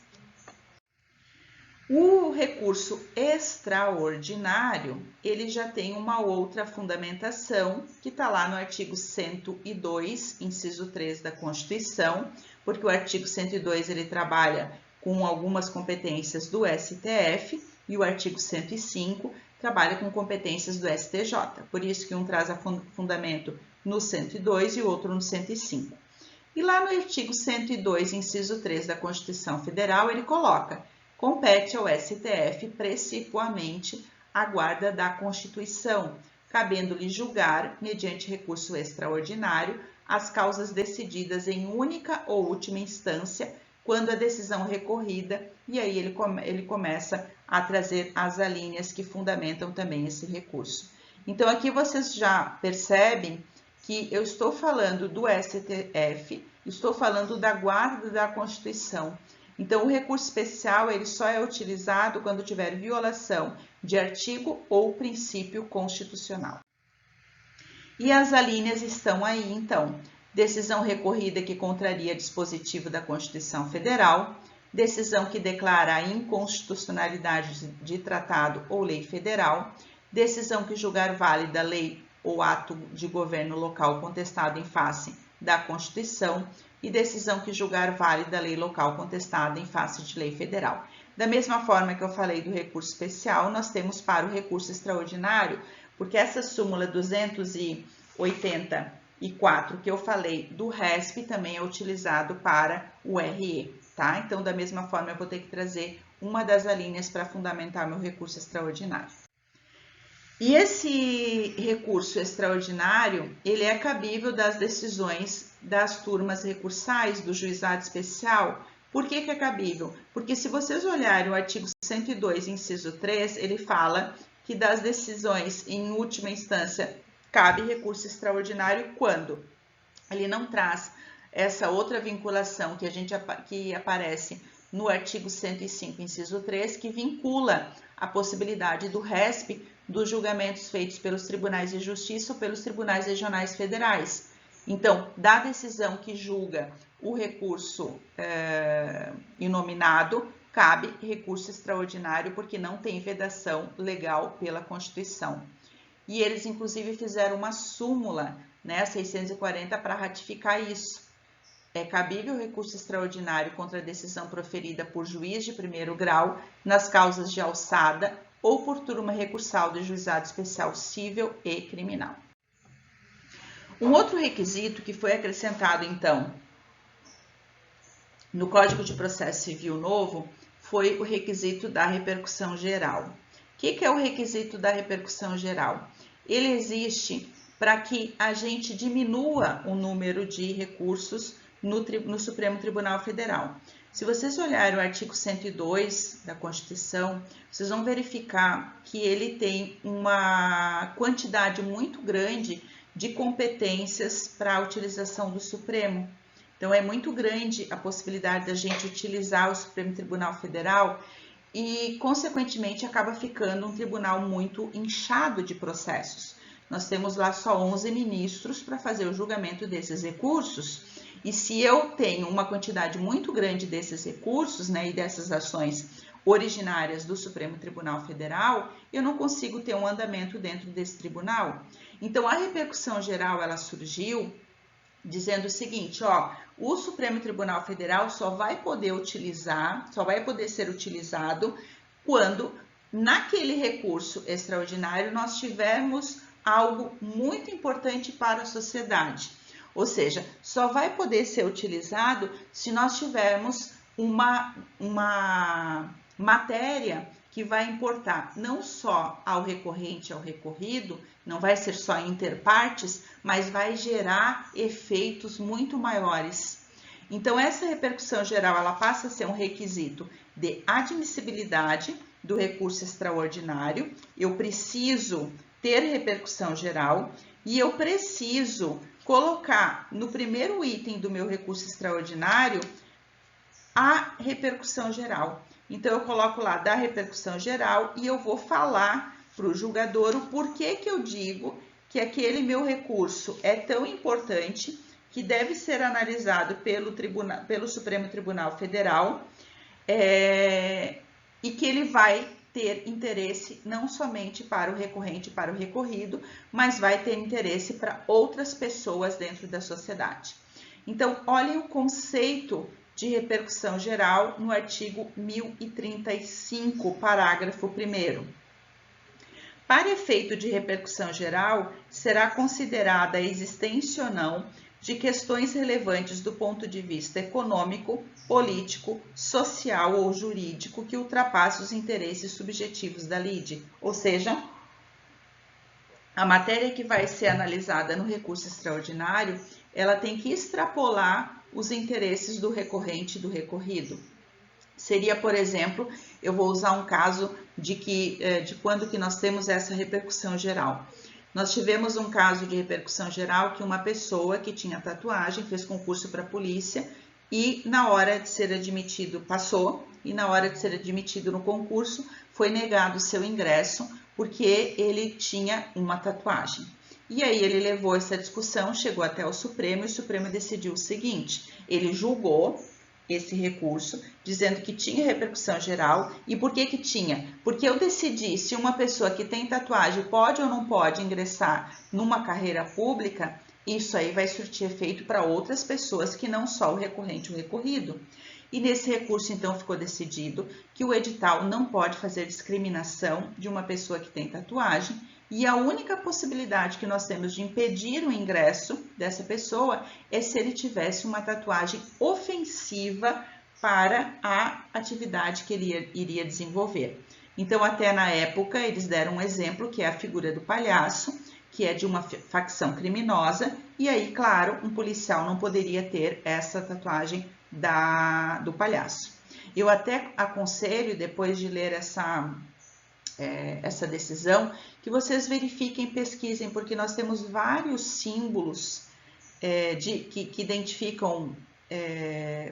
O recurso extraordinário, ele já tem uma outra fundamentação, que está lá no artigo 102, inciso 3 da Constituição, porque o artigo 102 ele trabalha com algumas competências do STF e o artigo 105 trabalha com competências do STJ. Por isso que um traz a fundamento no 102 e o outro no 105. E lá no artigo 102, inciso 3 da Constituição Federal, ele coloca: compete ao STF precipuamente a guarda da Constituição, cabendo-lhe julgar, mediante recurso extraordinário, as causas decididas em única ou última instância, quando a decisão recorrida, e aí ele começa a trazer as alíneas que fundamentam também esse recurso. Então, aqui vocês já percebem que eu estou falando do STF, estou falando da guarda da Constituição. Então, o recurso especial ele só é utilizado quando tiver violação de artigo ou princípio constitucional. E as alíneas estão aí, então. Decisão recorrida que contraria dispositivo da Constituição Federal, decisão que declara a inconstitucionalidade de tratado ou lei federal, decisão que julgar válida lei ou ato de governo local contestado em face da Constituição, e decisão que julgar válida a lei local contestada em face de lei federal. Da mesma forma que eu falei do recurso especial, nós temos para o recurso extraordinário, porque essa súmula 284 que eu falei do RESP também é utilizado para o RE, tá? Então, da mesma forma, eu vou ter que trazer uma das alíneas para fundamentar meu recurso extraordinário. E esse recurso extraordinário, ele é cabível das decisões das turmas recursais do juizado especial. Por que é cabível? Porque se vocês olharem o artigo 102, inciso 3, ele fala que das decisões em última instância cabe recurso extraordinário quando ele não traz essa outra vinculação que aparece no artigo 105, inciso 3, que vincula a possibilidade do RESP dos julgamentos feitos pelos tribunais de justiça ou pelos tribunais regionais federais. Então, da decisão que julga o recurso inominado, cabe recurso extraordinário porque não tem vedação legal pela Constituição. E eles, inclusive, fizeram uma súmula, né, 640, para ratificar isso. É cabível recurso extraordinário contra a decisão proferida por juiz de primeiro grau nas causas de alçada ou por turma recursal do juizado especial civil e criminal. Um outro requisito que foi acrescentado, então, no Código de Processo Civil novo foi o requisito da repercussão geral. O que é o requisito da repercussão geral? Ele existe para que a gente diminua o número de recursos no Supremo Tribunal Federal. Se vocês olharem o artigo 102 da Constituição, vocês vão verificar que ele tem uma quantidade muito grande de competências para a utilização do Supremo. Então, é muito grande a possibilidade da gente utilizar o Supremo Tribunal Federal e, consequentemente, acaba ficando um tribunal muito inchado de processos. Nós temos lá só 11 ministros para fazer o julgamento desses recursos, e se eu tenho uma quantidade muito grande desses recursos, né, e dessas ações originárias do Supremo Tribunal Federal, eu não consigo ter um andamento dentro desse tribunal. Então, a repercussão geral, ela surgiu dizendo o seguinte, ó, o Supremo Tribunal Federal só vai poder ser utilizado quando naquele recurso extraordinário nós tivermos algo muito importante para a sociedade. Ou seja, só vai poder ser utilizado se nós tivermos uma matéria que vai importar não só ao recorrente, ao recorrido, não vai ser só interpartes, mas vai gerar efeitos muito maiores. Então, essa repercussão geral, ela passa a ser um requisito de admissibilidade do recurso extraordinário. Eu preciso ter repercussão geral e eu preciso colocar no primeiro item do meu recurso extraordinário a repercussão geral. Então, eu coloco lá da repercussão geral e eu vou falar para o julgador o porquê que eu digo que aquele meu recurso é tão importante que deve ser analisado pelo Supremo Tribunal Federal e que ele vai ter interesse não somente para o recorrente, para o recorrido, mas vai ter interesse para outras pessoas dentro da sociedade. Então, olhem o conceito de repercussão geral no artigo 1035, parágrafo 1º. Para efeito de repercussão geral, será considerada a existência ou não de questões relevantes do ponto de vista econômico, político, social ou jurídico que ultrapassem os interesses subjetivos da lide. Ou seja, a matéria que vai ser analisada no recurso extraordinário, ela tem que extrapolar os interesses do recorrente e do recorrido. Seria, por exemplo, eu vou usar um caso de quando que nós temos essa repercussão geral. Nós tivemos um caso de repercussão geral que uma pessoa que tinha tatuagem fez concurso para a polícia e na hora de ser admitido, passou, e na hora de ser admitido no concurso foi negado o seu ingresso porque ele tinha uma tatuagem. E aí ele levou essa discussão, chegou até o Supremo e o Supremo decidiu o seguinte, ele julgou esse recurso, dizendo que tinha repercussão geral. E por que que tinha? Porque eu decidi se uma pessoa que tem tatuagem pode ou não pode ingressar numa carreira pública, isso aí vai surtir efeito para outras pessoas que não só o recorrente ou o recorrido. E nesse recurso, então, ficou decidido que o edital não pode fazer discriminação de uma pessoa que tem tatuagem e a única possibilidade que nós temos de impedir o ingresso dessa pessoa é se ele tivesse uma tatuagem ofensiva para a atividade que ele iria desenvolver. Então, até na época, eles deram um exemplo, que é a figura do palhaço, que é de uma facção criminosa, e aí, claro, um policial não poderia ter essa tatuagem do palhaço. Eu até aconselho, depois de ler essa decisão, que vocês verifiquem, pesquisem, porque nós temos vários símbolos que identificam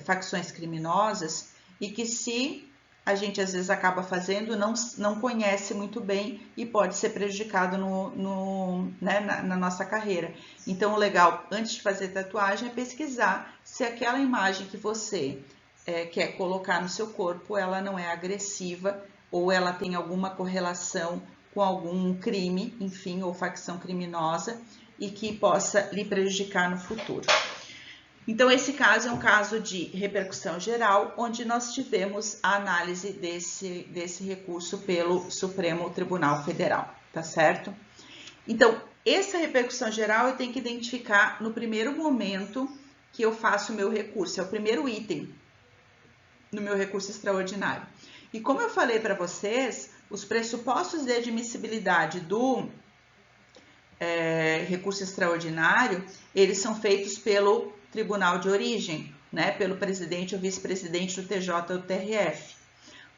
facções criminosas e que se a gente às vezes acaba fazendo, não conhece muito bem e pode ser prejudicado na nossa carreira. Então, o legal, antes de fazer tatuagem, é pesquisar se aquela imagem que você quer colocar no seu corpo, ela não é agressiva ou ela tem alguma correlação com algum crime, enfim, ou facção criminosa e que possa lhe prejudicar no futuro. Então, esse caso é um caso de repercussão geral, onde nós tivemos a análise desse recurso pelo Supremo Tribunal Federal, tá certo? Então, essa repercussão geral eu tenho que identificar no primeiro momento que eu faço o meu recurso, é o primeiro item no meu recurso extraordinário. E como eu falei para vocês, os pressupostos de admissibilidade do recurso extraordinário, eles são feitos pelo tribunal de origem, né, pelo presidente ou vice-presidente do TJ ou do TRF.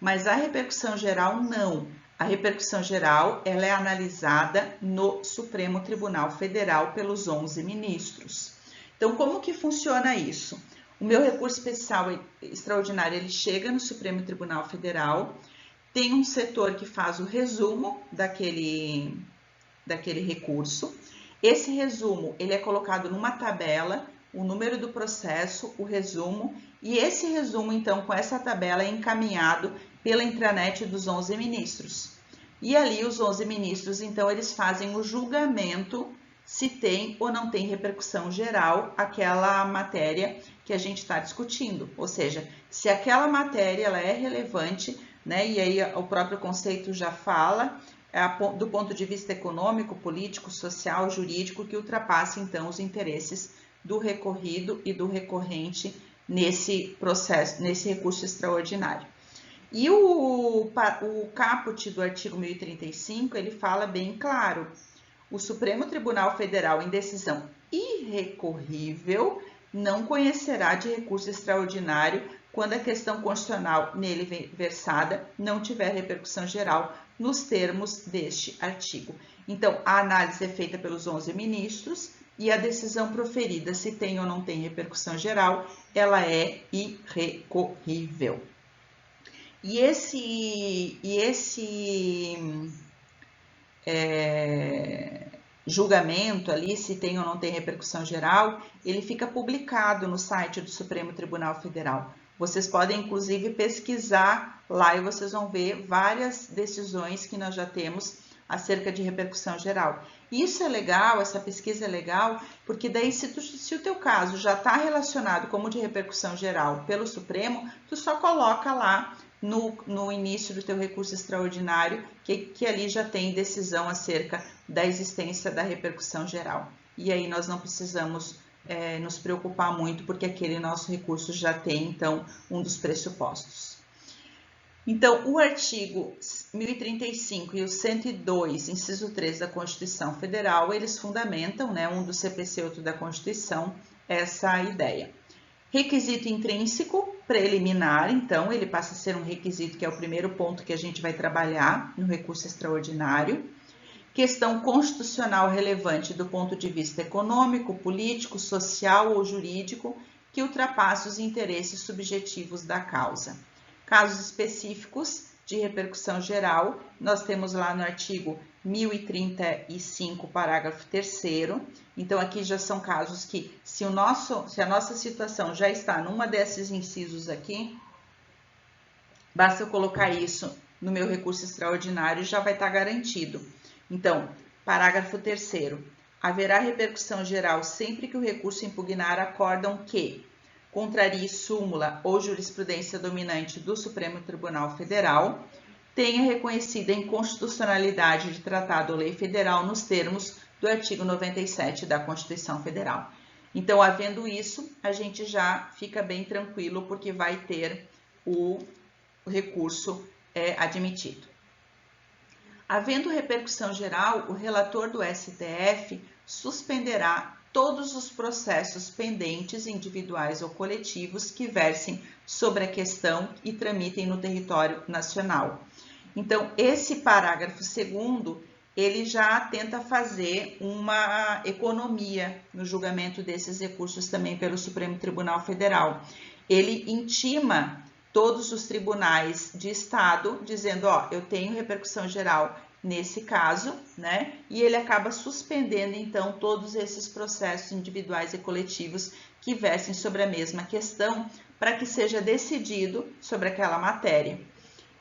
Mas a repercussão geral não. A repercussão geral ela é analisada no Supremo Tribunal Federal pelos 11 ministros. Então, como que funciona isso? O meu recurso especial extraordinário ele chega no Supremo Tribunal Federal, tem um setor que faz o resumo daquele recurso. Esse resumo ele é colocado numa tabela, o número do processo, o resumo, e esse resumo, então, com essa tabela é encaminhado pela intranet dos 11 ministros. E ali os 11 ministros, então, eles fazem o julgamento se tem ou não tem repercussão geral aquela matéria que a gente está discutindo. Ou seja, se aquela matéria ela é relevante, né, e aí o próprio conceito já fala, do ponto de vista econômico, político, social, jurídico, que ultrapassa, então, os interesses do recorrido e do recorrente nesse processo, nesse recurso extraordinário. E o caput do artigo 1035, ele fala bem claro, o Supremo Tribunal Federal, em decisão irrecorrível, não conhecerá de recurso extraordinário quando a questão constitucional nele versada não tiver repercussão geral nos termos deste artigo. Então, a análise é feita pelos 11 ministros e a decisão proferida, se tem ou não tem repercussão geral, ela é irrecorrível. E esse julgamento ali, se tem ou não tem repercussão geral, ele fica publicado no site do Supremo Tribunal Federal. Vocês podem, inclusive, pesquisar lá e vocês vão ver várias decisões que nós já temos acerca de repercussão geral. Isso é legal, essa pesquisa é legal, porque daí se o teu caso já está relacionado como de repercussão geral pelo Supremo, tu só coloca lá no início do teu recurso extraordinário, que ali já tem decisão acerca da existência da repercussão geral. E aí nós não precisamos nos preocupar muito, porque aquele nosso recurso já tem, então, um dos pressupostos. Então, o artigo 1035 e o 102, inciso 3 da Constituição Federal, eles fundamentam, né, um do CPC e outro da Constituição, essa ideia. Requisito intrínseco preliminar, então, ele passa a ser um requisito que é o primeiro ponto que a gente vai trabalhar no recurso extraordinário. Questão constitucional relevante do ponto de vista econômico, político, social ou jurídico que ultrapassa os interesses subjetivos da causa. Casos específicos de repercussão geral, nós temos lá no artigo 1035, parágrafo 3º. Então, aqui já são casos que, se a nossa situação já está numa desses incisos aqui, basta eu colocar isso no meu recurso extraordinário e já vai estar garantido. Então, parágrafo 3º. Haverá repercussão geral sempre que o recurso impugnar acórdão que contrarie súmula ou jurisprudência dominante do Supremo Tribunal Federal, tenha reconhecida a inconstitucionalidade de tratado ou lei federal nos termos do artigo 97 da Constituição Federal. Então, havendo isso, a gente já fica bem tranquilo, porque vai ter o recurso admitido. Havendo repercussão geral, o relator do STF suspenderá todos os processos pendentes, individuais ou coletivos, que versem sobre a questão e tramitem no território nacional. Então, esse parágrafo 2º, ele já tenta fazer uma economia no julgamento desses recursos também pelo Supremo Tribunal Federal. Ele intima todos os tribunais de estado, dizendo, ó, eu tenho repercussão geral nesse caso, né? E ele acaba suspendendo, então, todos esses processos individuais e coletivos que versem sobre a mesma questão, para que seja decidido sobre aquela matéria.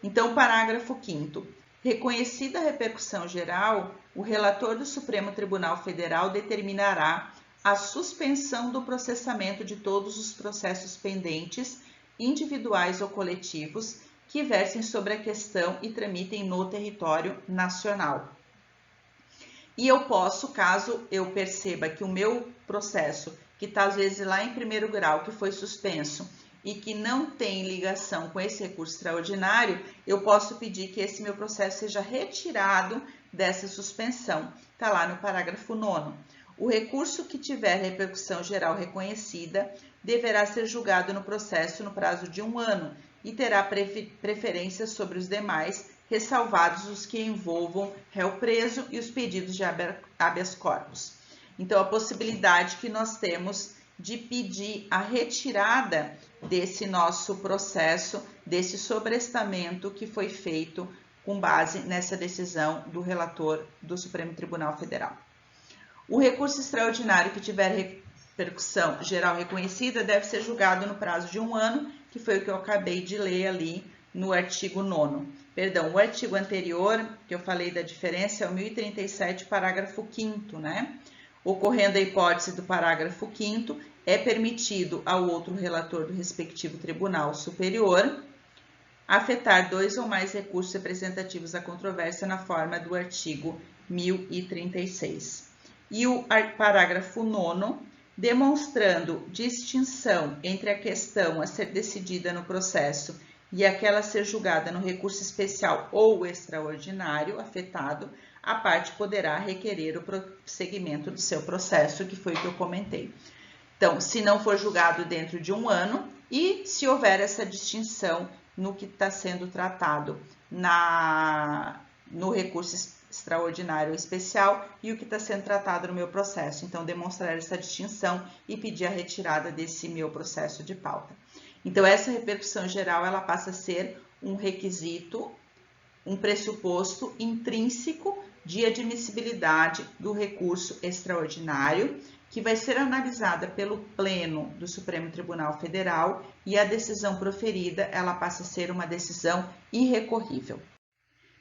Então, parágrafo 5º. Reconhecida a repercussão geral, o relator do Supremo Tribunal Federal determinará a suspensão do processamento de todos os processos pendentes, individuais ou coletivos, que versem sobre a questão e tramitem no território nacional. E eu posso, caso eu perceba que o meu processo, que está às vezes lá em primeiro grau, que foi suspenso, e que não tem ligação com esse recurso extraordinário, eu posso pedir que esse meu processo seja retirado dessa suspensão. Está lá no parágrafo 9º. O recurso que tiver repercussão geral reconhecida deverá ser julgado no processo no prazo de 1 ano e terá preferência sobre os demais, ressalvados os que envolvam réu preso e os pedidos de habeas corpus. Então, a possibilidade que nós temos de pedir a retirada desse nosso processo, desse sobrestamento que foi feito com base nessa decisão do relator do Supremo Tribunal Federal. O recurso extraordinário que tiver repercussão geral reconhecida deve ser julgado no prazo de 1 ano, que foi o que eu acabei de ler ali no artigo 9º. Perdão, o artigo anterior, que eu falei da diferença, é o 1037, parágrafo 5º, né? Ocorrendo a hipótese do parágrafo 5º, é permitido ao outro relator do respectivo tribunal superior afetar 2 ou mais recursos representativos da controvérsia na forma do artigo 1036. E o parágrafo 9º, demonstrando distinção entre a questão a ser decidida no processo e aquela a ser julgada no recurso especial ou extraordinário afetado, a parte poderá requerer o prosseguimento do seu processo, que foi o que eu comentei. Então, se não for julgado dentro de 1 ano e se houver essa distinção no que está sendo tratado no recurso extraordinário ou especial e o que está sendo tratado no meu processo. Então, demonstrar essa distinção e pedir a retirada desse meu processo de pauta. Então, essa repercussão geral, ela passa a ser um requisito, um pressuposto intrínseco de admissibilidade do recurso extraordinário, que vai ser analisada pelo Pleno do Supremo Tribunal Federal e a decisão proferida, ela passa a ser uma decisão irrecorrível.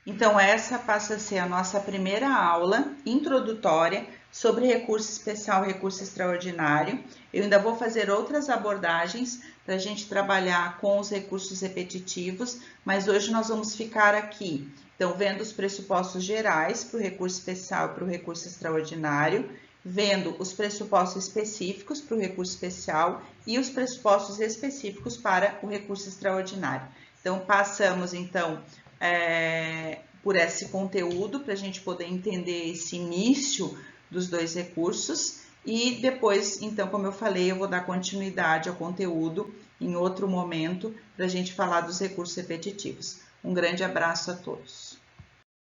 Então, essa passa a ser a nossa primeira aula introdutória sobre recurso especial e recurso extraordinário. Eu ainda vou fazer outras abordagens para a gente trabalhar com os recursos repetitivos, mas hoje nós vamos ficar aqui, então, vendo os pressupostos gerais para o recurso especial e para o recurso extraordinário, vendo os pressupostos específicos para o recurso especial e os pressupostos específicos para o recurso extraordinário. Então, passamos, então, por esse conteúdo para a gente poder entender esse início dos 2 recursos e depois, então, como eu falei, eu vou dar continuidade ao conteúdo em outro momento para a gente falar dos recursos repetitivos. Um grande abraço a todos.